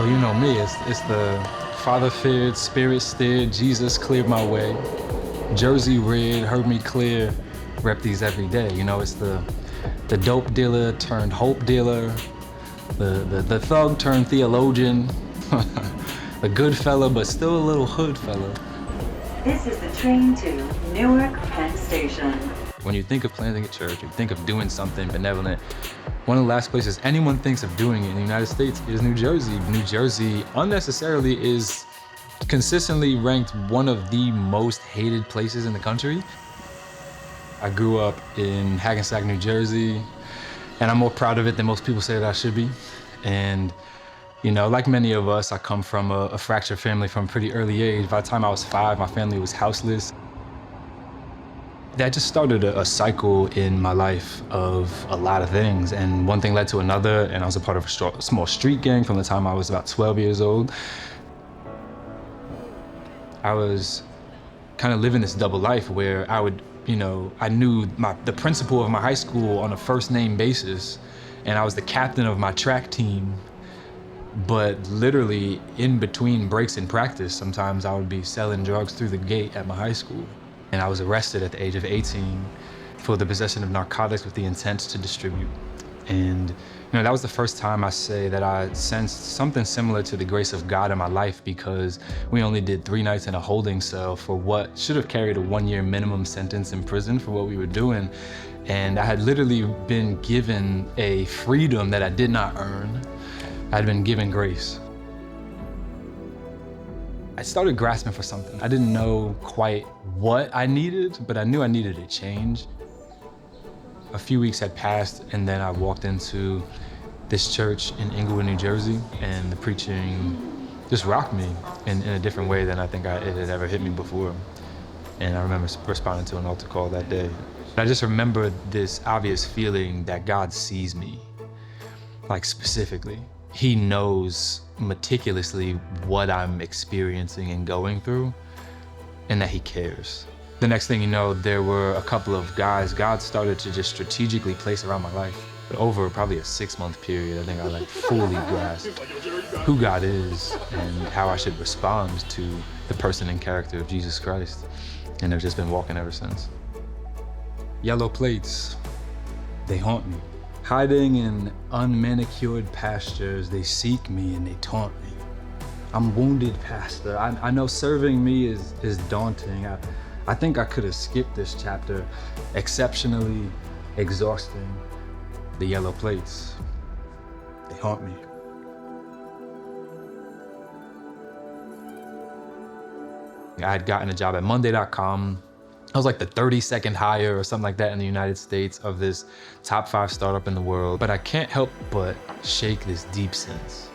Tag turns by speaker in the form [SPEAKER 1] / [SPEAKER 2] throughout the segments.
[SPEAKER 1] Well, you know me, it's the Father feared, Spirit steered, Jesus cleared my way. Jersey red, heard me clear, rep these every day. You know, it's the dope dealer turned hope dealer, the thug turned theologian, a good fella, but still a little hood fella.
[SPEAKER 2] This is the train to Newark Penn Station.
[SPEAKER 1] When you think of planting a church, you think of doing something benevolent, one of the last places anyone thinks of doing it in the United States is New Jersey. New Jersey unnecessarily is consistently ranked one of the most hated places in the country. I grew up in Hackensack, New Jersey, and I'm more proud of it than most people say that I should be. And you know, like many of us, I come from a fractured family from a pretty early age. By the time I was 5, my family was houseless. That just started a cycle in my life of a lot of things, and one thing led to another, and I was a part of a small street gang from the time I was about 12 years old. I was kind of living this double life where I would, you know, I knew the principal of my high school on a first name basis, and I was the captain of my track team. But literally in between breaks in practice, sometimes I would be selling drugs through the gate at my high school. And I was arrested at the age of 18 for the possession of narcotics with the intent to distribute. And you know, that was the first time I say that I sensed something similar to the grace of God in my life, because we only did 3 nights in a holding cell for what should have carried a 1-year minimum sentence in prison for what we were doing. And I had literally been given a freedom that I did not earn. I'd been given grace. I started grasping for something. I didn't know quite what I needed, but I knew I needed a change. A few weeks had passed, and then I walked into this church in Englewood, New Jersey, and the preaching just rocked me in a different way than I think it had ever hit me before. And I remember responding to an altar call that day. I just remember this obvious feeling that God sees me, like specifically. He knows meticulously what I'm experiencing and going through, and that he cares. The next thing you know, there were a couple of guys God started to just strategically place around my life. Over probably a 6-month period, I think I fully grasped who God is and how I should respond to the person and character of Jesus Christ. And I've just been walking ever since. Yellow plates, they haunt me. Hiding in unmanicured pastures, they seek me and they taunt me. I'm wounded, pastor. I know serving me is daunting. I think I could have skipped this chapter. Exceptionally exhausting. The yellow plates, they haunt me. I had gotten a job at Monday.com. I was like the 32nd hire or something like that in the United States of this top 5 startup in the world. But I can't help but shake this deep sense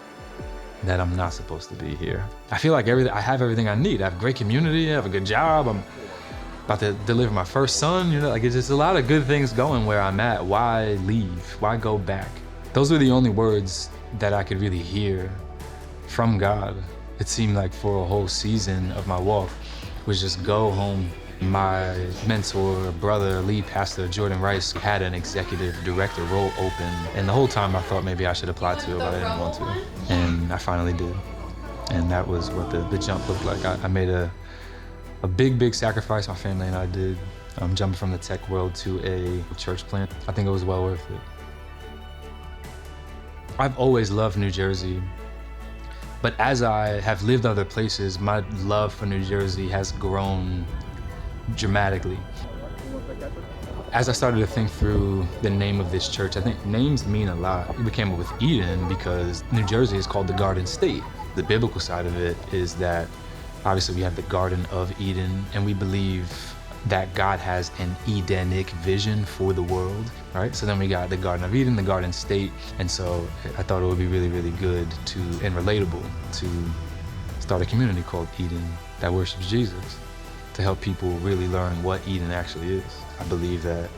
[SPEAKER 1] that I'm not supposed to be here. I feel like I have everything I need. I have a great community, I have a good job, I'm about to deliver my first son, you know, like it's just a lot of good things going where I'm at. Why leave? Why go back? Those were the only words that I could really hear from God. It seemed like for a whole season of my walk was just go home. My mentor, brother, lead pastor, Jordan Rice, had an executive director role open. And the whole time I thought maybe I should apply to it, but I didn't want to. And I finally did. And that was what the jump looked like. I made a big sacrifice my family and I did, jumping from the tech world to a church plant. I think it was well worth it. I've always loved New Jersey. But as I have lived other places, my love for New Jersey has grown dramatically. As I started to think through the name of this church, I think names mean a lot. We came up with Eden because New Jersey is called the Garden State. The biblical side of it is that obviously we have the Garden of Eden, and we believe that God has an Edenic vision for the world, right? So then we got the Garden of Eden, the Garden State, and so I thought it would be really, really good and relatable to start a community called Eden that worships Jesus, to help people really learn what Eden actually is. I believe that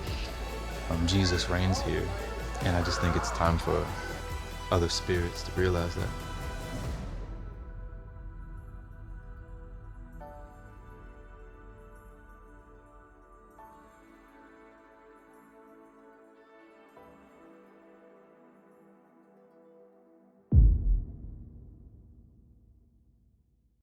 [SPEAKER 1] Jesus reigns here, and I just think it's time for other spirits to realize that.